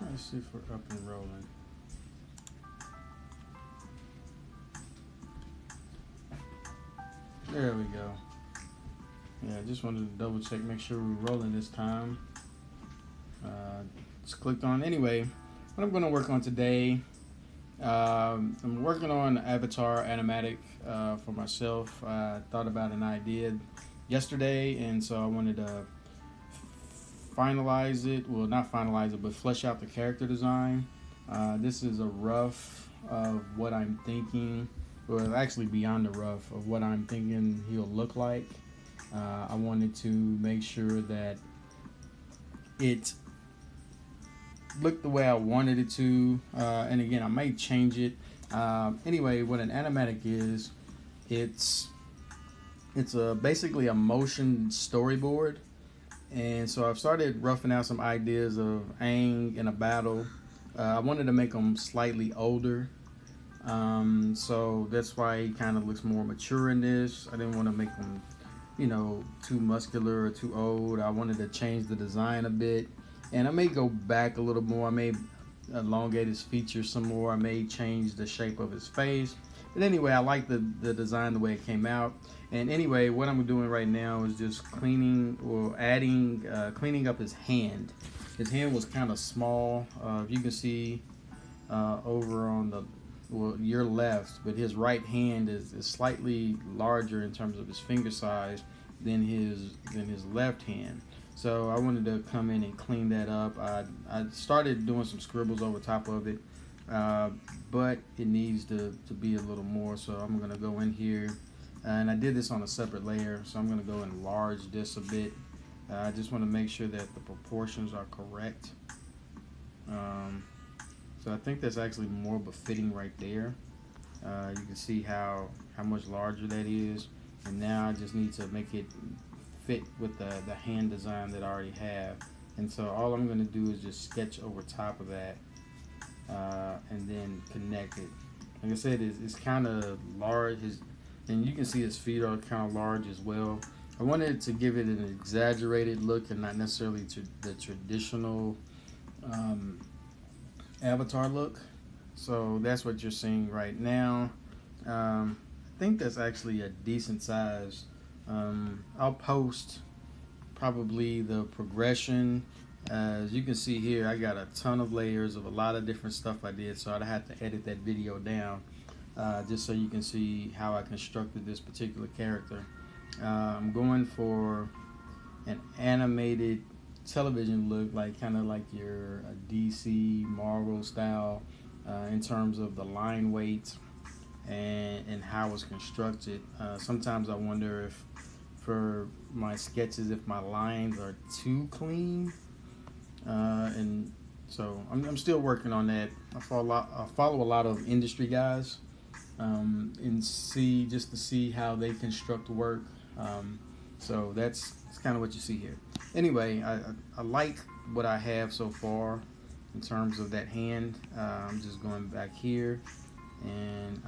Let's see if we're up and rolling. There we go. Yeah, I just wanted to double check, make sure we're rolling this time. Just clicked on. Anyway, what I'm going to work on today, I'm working on avatar animatic for myself. I thought about an idea yesterday, and so I wanted to finalize it. Well, not finalize it, but flesh out the character design. This is a rough of what I'm thinking, well, actually beyond the rough of what I'm thinking he'll look like. I wanted to make sure that it looked the way I wanted it to, and again, I might change it. Anyway, what an animatic is, it's basically a motion storyboard, and so I've started roughing out some ideas of Aang in a battle. I wanted to make him slightly older, so that's why he kind of looks more mature in this. I didn't want to make him, you know, too muscular or too old. I wanted to change the design a bit, and I may go back a little more. I may elongate his features some more. I may change the shape of his face. But anyway, I like the design the way it came out. And anyway, what I'm doing right now is just cleaning or adding, cleaning up his hand. His hand was kind of small. If you can see over on the, well, your left, but his right hand is slightly larger in terms of his finger size than his left hand. So I wanted to come in and clean that up. I started doing some scribbles over top of it, but it needs to be a little more. So I'm going to go in here, and I did this on a separate layer, so I'm going to go enlarge this a bit. I just want to make sure that the proportions are correct. So I think that's actually more befitting right there. You can see how much larger that is, and now I just need to make it fit with the hand design that I already have. And so all I'm going to do is just sketch over top of that, and then connect it. Like I said, it's kind of large, and you can see his feet are kind of large as well. I wanted to give it an exaggerated look and not necessarily to the traditional avatar look. So that's what you're seeing right now. I think that's actually a decent size. I'll post probably the progression. As you can see here, I got a ton of layers of a lot of different stuff I did, so I'd have to edit that video down just so you can see how I constructed this particular character. I'm going for an animated television look, like kind of like your DC Marvel style, in terms of the line weight and how it's constructed. Sometimes I wonder if for my sketches, if my lines are too clean, and so I'm still working on that. I follow a lot of industry guys, and see just to see how they construct work. So that's kind of what you see here. Anyway, I like what I have so far in terms of that hand. I'm just going back here, and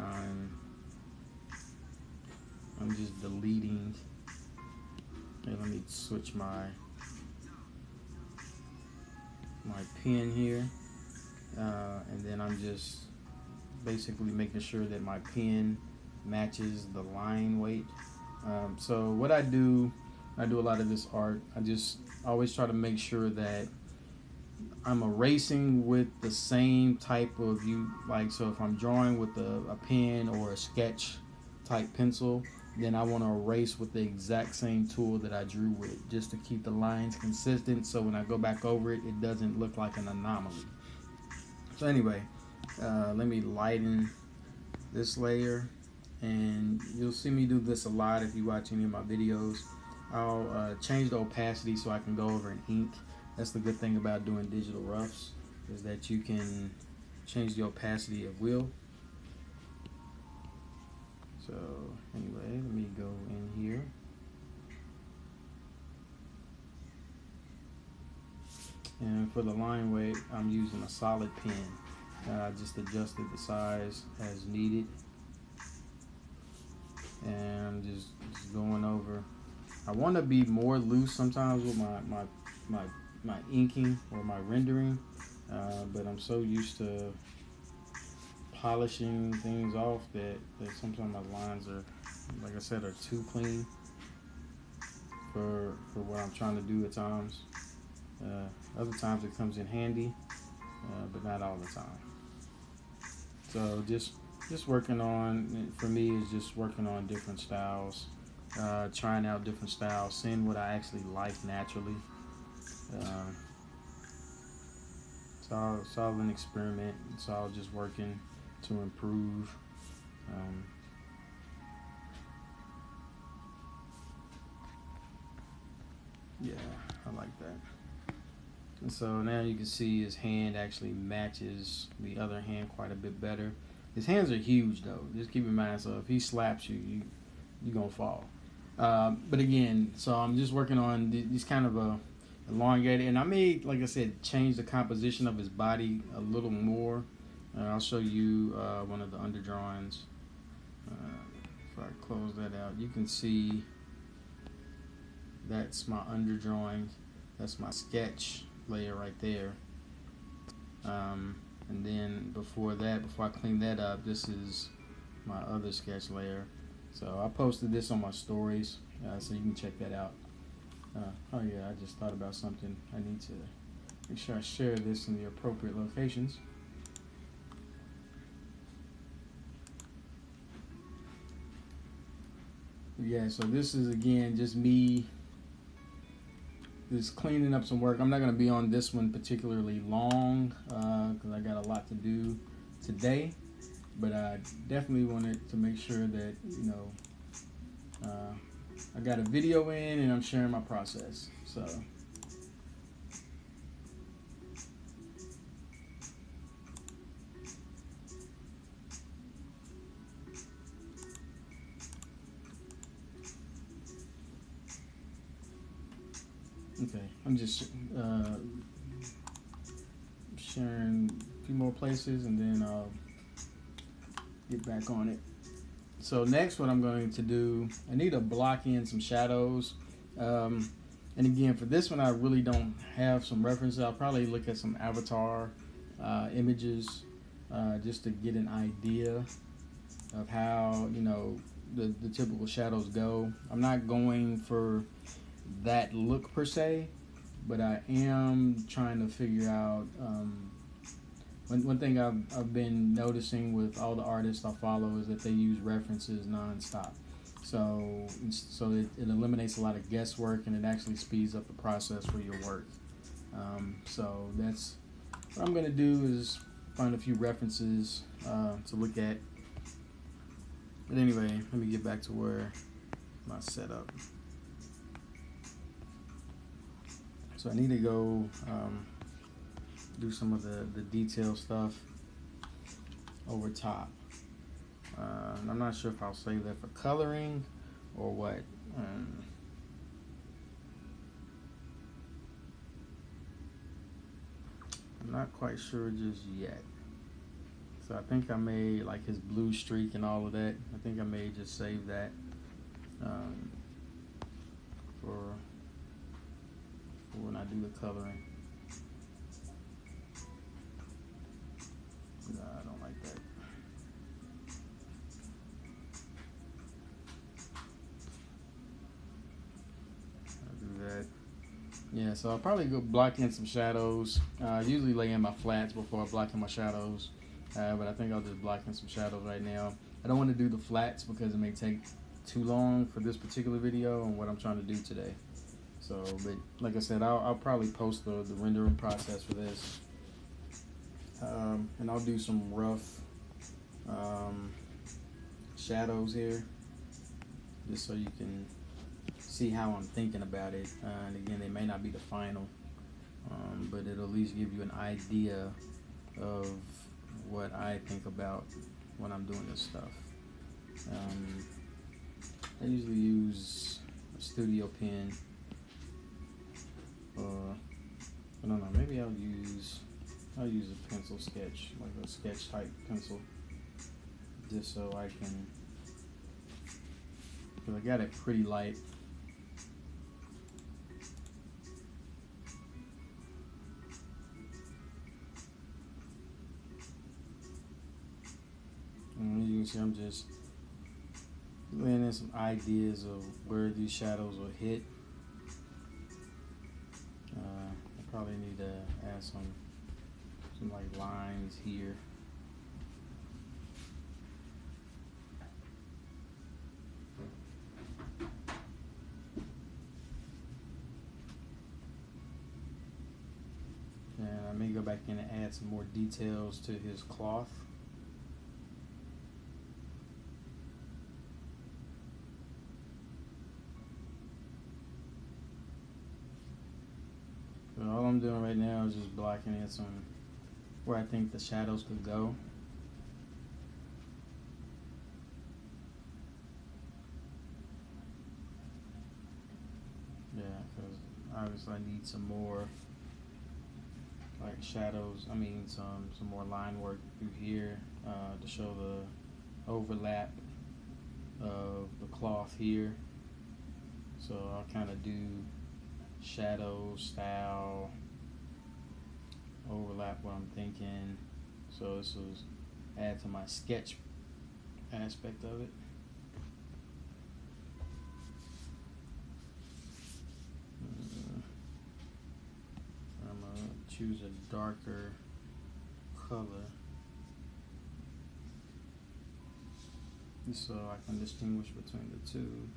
I'm just deleting. Okay, let me switch my pen here, and then I'm just basically making sure that my pen matches the line weight. So what I do a lot of this art, I just always try to make sure that I'm erasing with the same type of so if I'm drawing with a pen or a sketch type pencil, then I want to erase with the exact same tool that I drew with, just to keep the lines consistent, so when I go back over it, it doesn't look like an anomaly. So anyway, let me lighten this layer, and you'll see me do this a lot if you watch any of my videos. I'll change the opacity so I can go over and ink. That's the good thing about doing digital roughs, is that you can change the opacity at will. So anyway, let me go in here. And for the line weight, I'm using a solid pen. I just adjusted the size as needed. And I'm just going over. I want to be more loose sometimes with my inking or my rendering. but I'm so used to polishing things off that sometimes my lines are, like I said, are too clean for what I'm trying to do at times. Other times it comes in handy, but not all the time. So just working on, for me, is just working on different styles, trying out different styles, seeing what I actually like naturally. It's all an experiment. It's all just working to improve. Yeah, I like that. And so now you can see his hand actually matches the other hand quite a bit better. His hands are huge though. Just keep in mind, so if he slaps you, you're gonna fall. But again, so I'm just working on these kind of elongated, and I may, like I said, change the composition of his body a little more. I'll show you one of the under drawings. If I close that out, you can see that's my under drawing. That's my sketch layer right there. And then before I clean that up, this is my other sketch layer. So I posted this on my stories, so you can check that out. Oh yeah, I just thought about something. I need to make sure I share this in the appropriate locations. Yeah, so this is again just me just cleaning up some work. I'm not going to be on this one particularly long because I got a lot to do today, but I definitely wanted to make sure that, you know, I got a video in and I'm sharing my process. So okay, I'm just sharing a few more places and then I'll get back on it. So next, what I'm going to do, I need to block in some shadows. And again, for this one, I really don't have some references. I'll probably look at some avatar images just to get an idea of how, you know, the typical shadows go. I'm not going for that look per se, but I am trying to figure out one thing I've been noticing with all the artists I follow is that they use references nonstop. So it eliminates a lot of guesswork and it actually speeds up the process for your work. So that's what I'm going to do, is find a few references to look at. But anyway, let me get back to where my setup. So I need to go do some of the detail stuff over top. And I'm not sure if I'll save that for coloring or what. I'm not quite sure just yet. So I think I may, like his blue streak and all of that, I think I may just save that for when I do the coloring. No, I don't like that. I'll do that. Yeah, so I'll probably go block in some shadows. I usually lay in my flats before I block in my shadows, but I think I'll just block in some shadows right now. I don't want to do the flats because it may take too long for this particular video and what I'm trying to do today. So, but like I said, I'll probably post the rendering process for this. And I'll do some rough shadows here, just so you can see how I'm thinking about it. And again, they may not be the final, but it'll at least give you an idea of what I think about when I'm doing this stuff. I usually use a studio pen, or I don't know, maybe I'll use a pencil sketch, like a sketch type pencil, just so I can, because I got it pretty light. see, I'm just laying in some ideas of where these shadows will hit. I probably need to add some like lines here. And I may go back in and add some more details to his cloth. But all I'm doing right now is just blocking in some where I think the shadows could go. Yeah, because obviously I need some more like shadows. I mean some more line work through here to show the overlap of the cloth here. So I'll kind of do shadow style overlap what I'm thinking. So this will add to my sketch aspect of it. I'm gonna choose a darker color so I can distinguish between the two.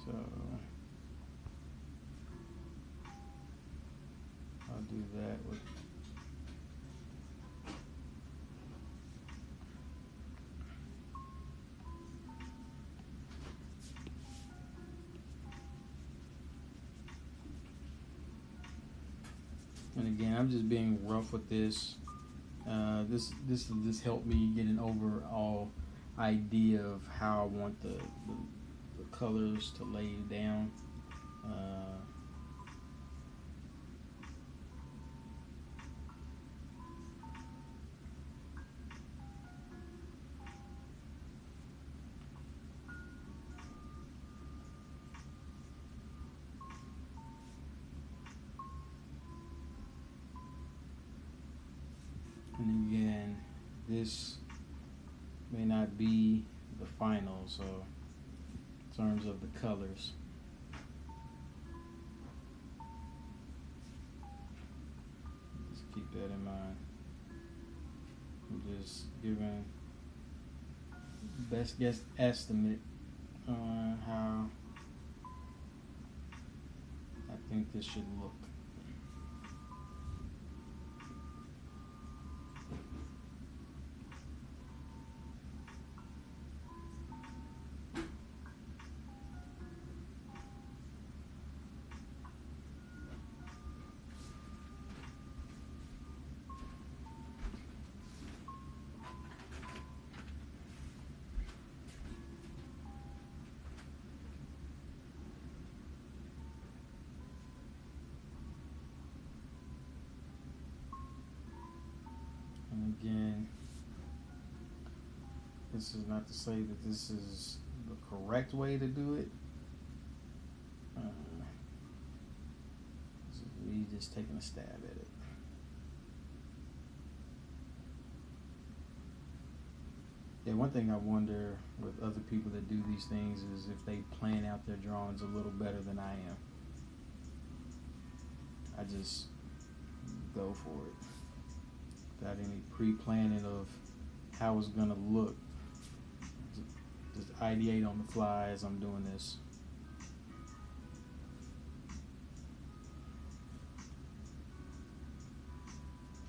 So I'll do that with and again, I'm just being rough with this. This will just help me get an overall idea of how I want the colors to lay down. And again, this may not be the final, so in terms of the colors. Just keep that in mind. I'm just giving best guess estimate on how I think this should look. And again, this is not to say that this is the correct way to do it. This is me just taking a stab at it. Yeah, one thing I wonder with other people that do these things is if they plan out their drawings a little better than I am. I just go for it without any pre-planning of how it's gonna look. Just ideate on the fly as I'm doing this.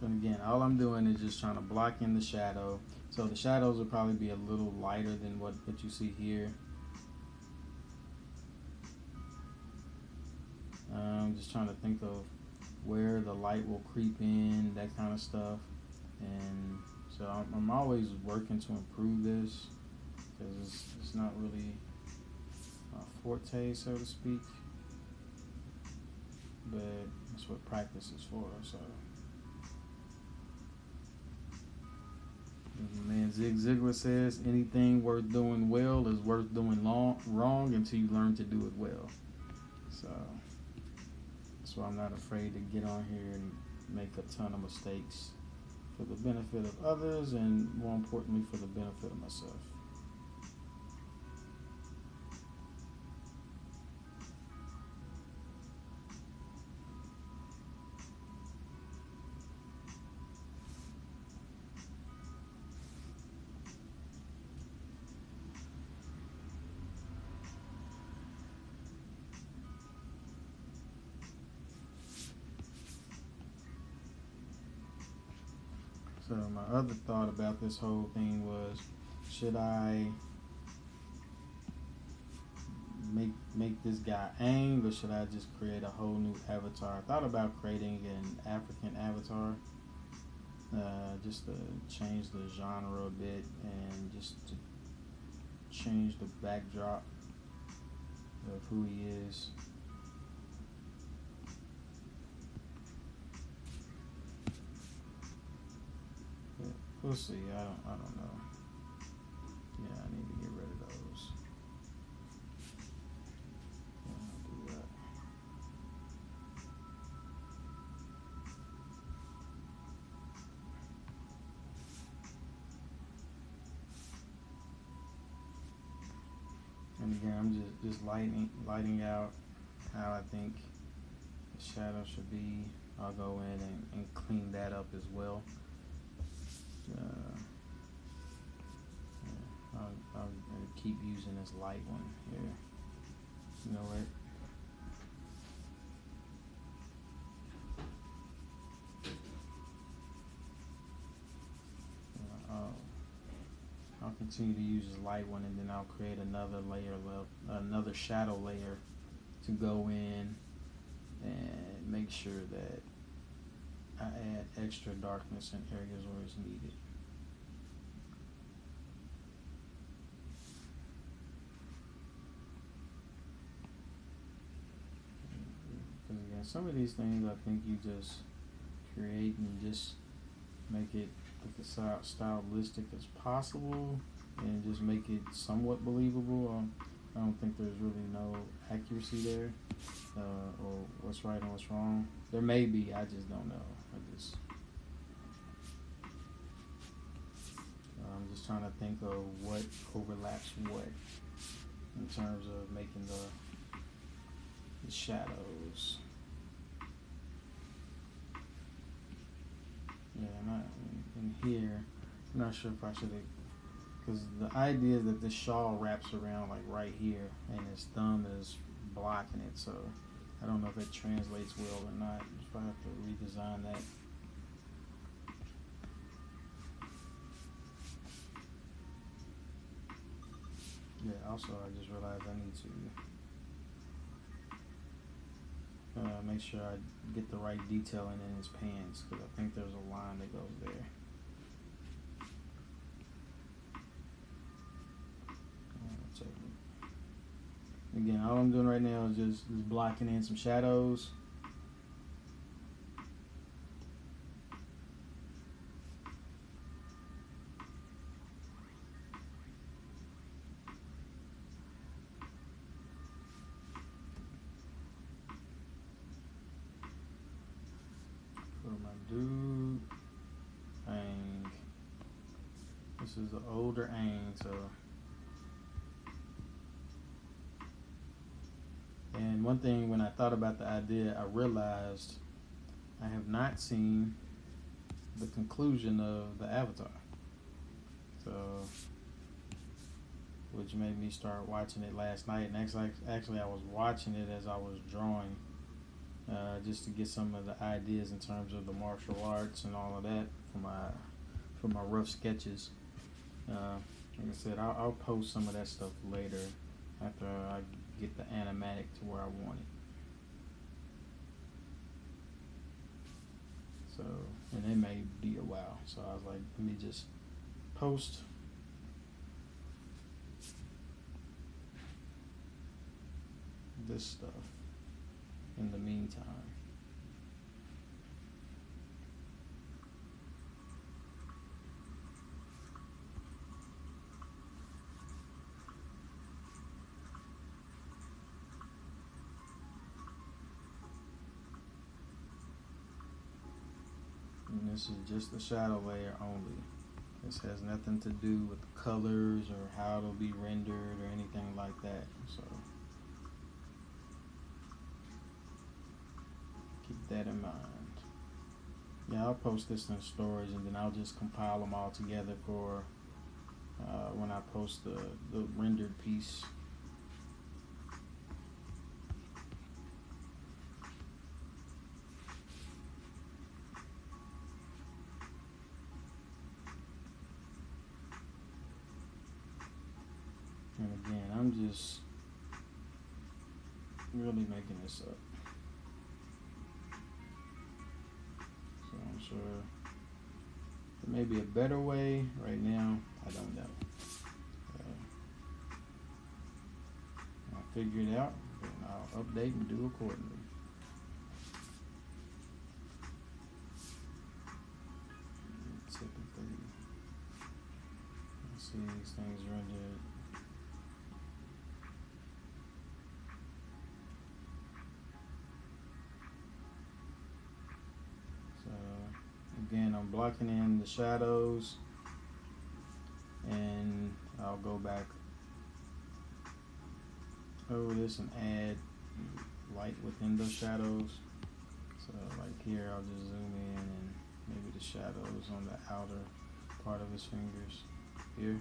And again, all I'm doing is just trying to block in the shadow. So the shadows will probably be a little lighter than what you see here. I'm just trying to think of where the light will creep in, that kind of stuff. And so I'm always working to improve this because it's not really a forte, so to speak. But that's what practice is for. So, as my man Zig Ziglar says, anything worth doing well is worth doing wrong until you learn to do it well. So that's why I'm not afraid to get on here and make a ton of mistakes. for the benefit of others and more importantly for the benefit of myself. So my other thought about this whole thing was, should I make this guy anged, or should I just create a whole new avatar? I thought about creating an African avatar, just to change the genre a bit and just to change the backdrop of who he is. We'll see. I don't know. Yeah, I need to get rid of those. Yeah, I'll do that. And again, I'm just lighting out how I think the shadow should be. I'll go in and clean that up as well. I'll keep using this light one here. You know what? I'll continue to use this light one, and then I'll create another layer, another shadow layer to go in and make sure that I add extra darkness in areas where it's needed. Because again, some of these things I think you just create and just make it look as stylistic as possible and just make it somewhat believable. I don't think there's really no accuracy there, or what's right and what's wrong. There may be, I just don't know. I'm just trying to think of what overlaps what in terms of making the shadows. Yeah, in here, I'm not sure if I should have, because the idea is that the shawl wraps around like right here and his thumb is blocking it, so I don't know if it translates well or not. If I have to redesign that. Yeah, also I just realized I need to make sure I get the right detailing in his pants, because I think there's a line that goes there. Again, all I'm doing right now is just blocking in some shadows. For my dude, Aang. This is an older Aang, so. And one thing, when I thought about the idea, I realized I have not seen the conclusion of the Avatar. So, which made me start watching it last night. And actually I was watching it as I was drawing, just to get some of the ideas in terms of the martial arts and all of that for my rough sketches. Like I said, I'll post some of that stuff later after I get the animatic to where I want it. So, and it may be a while. So I was like, let me just post this stuff in the meantime. And This is just the shadow layer only. This has nothing to do with the colors or how it'll be rendered or anything like that. So keep that in mind. Yeah, I'll post this in storage, and then I'll just compile them all together for when I post the rendered piece. And again, I'm just really making this up. So I'm sure there may be a better way. Right now, I don't know. I'll figure it out, and I'll update and do accordingly. Typically, I see these things rendered. So again, I'm blocking in the shadows, and I'll go back over this and add light within those shadows. So like here, I'll just zoom in and maybe the shadows on the outer part of his fingers here.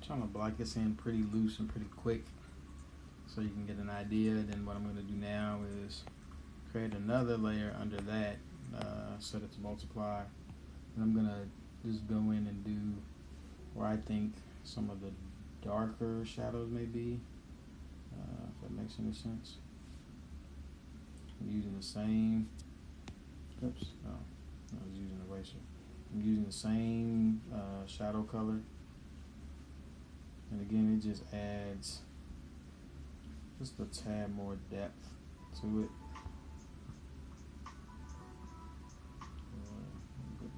Trying to block this in pretty loose and pretty quick so you can get an idea. Then what I'm going to do now is create another layer under that, set it to multiply, and I'm going to just go in and do where I think some of the darker shadows may be, if that makes any sense. I'm using the same, oops, no, I was using eraser. I'm using the same shadow color. And again, it just adds just a tad more depth to it.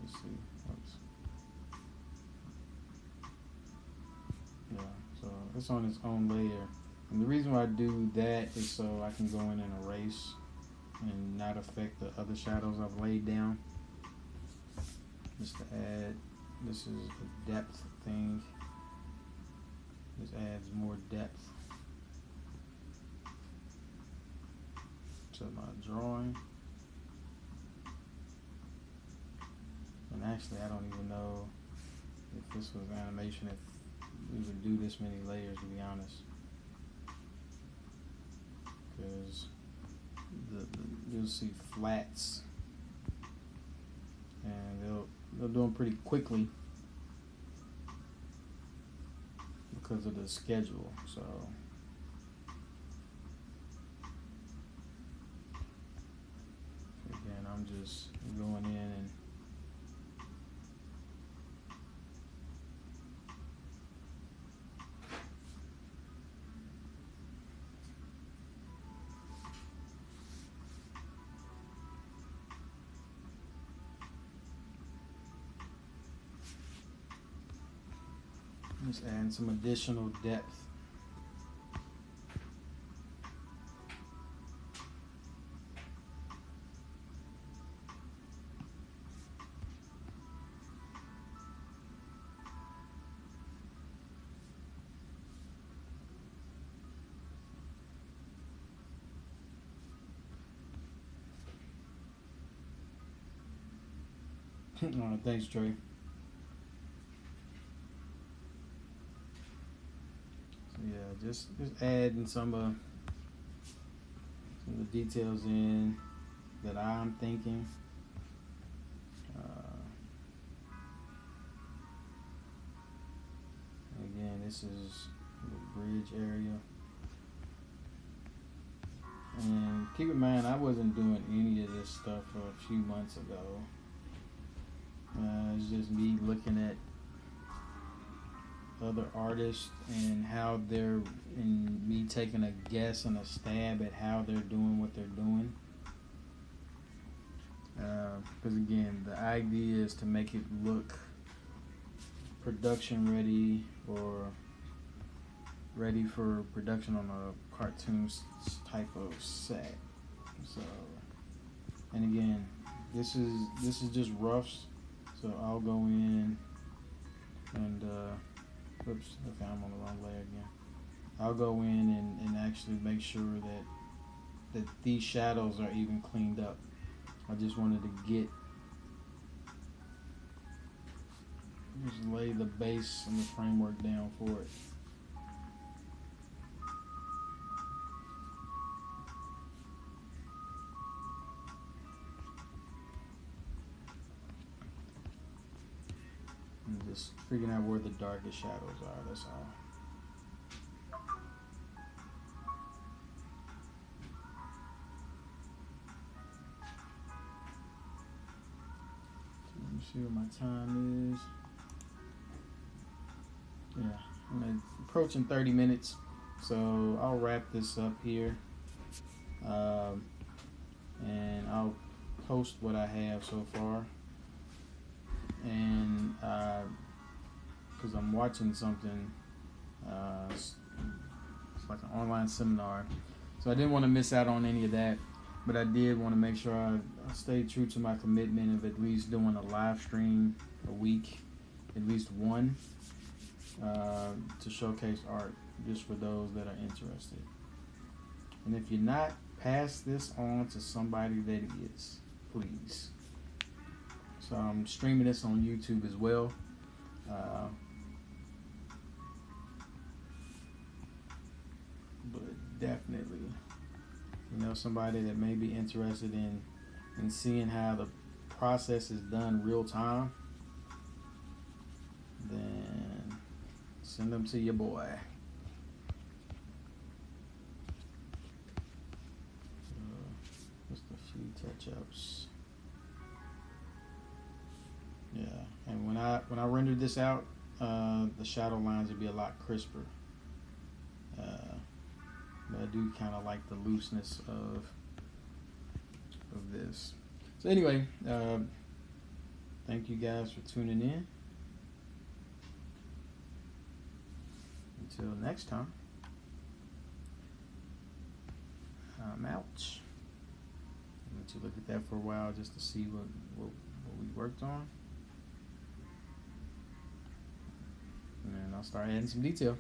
Let's see. Oops. Yeah, so it's on its own layer. And the reason why I do that is so I can go in and erase and not affect the other shadows I've laid down. Just to add, this is a depth thing. This adds more depth to my drawing. And actually, I don't even know if this was animation, if we would do this many layers, to be honest. Because you'll see flats, and they'll do them pretty quickly because of the schedule. So again, I'm just going in and just adding some additional depth. Thanks, Trey. Yeah, just adding some of the details in that I'm thinking. Again, this is the bridge area. And keep in mind, I wasn't doing any of this stuff a few months ago. It's just me looking at other artists and how they're, and me taking a guess and a stab at how they're doing what they're doing. Because again, the idea is to make it look production ready, or ready for production on a cartoon type of set. So, and again, this is just roughs. So I'll go in and oops, okay, I'm on the wrong layer again. I'll go in and actually make sure that these shadows are even cleaned up. I just wanted to just lay the base and the framework down for it. And just figuring out where the darkest shadows are, that's all. Let me see what my time is. Yeah, I'm approaching 30 minutes, so I'll wrap this up here, and I'll post what I have so far. And because I'm watching something, it's like an online seminar, so I didn't want to miss out on any of that. But I did want to make sure I stayed true to my commitment of at least doing a live stream a week, at least one, to showcase art just for those that are interested. And if you're not, pass this on to somebody that is, please. So I'm streaming this on YouTube as well. But definitely, you know, somebody that may be interested in seeing how the process is done real time, then send them to your boy. Just a few touch-ups. Yeah, and when I render this out, the shadow lines will be a lot crisper. But I do kind of like the looseness of this. So anyway, thank you guys for tuning in. Until next time, I'm out. I'm going to look at that for a while just to see what we worked on. And then I'll start adding some detail.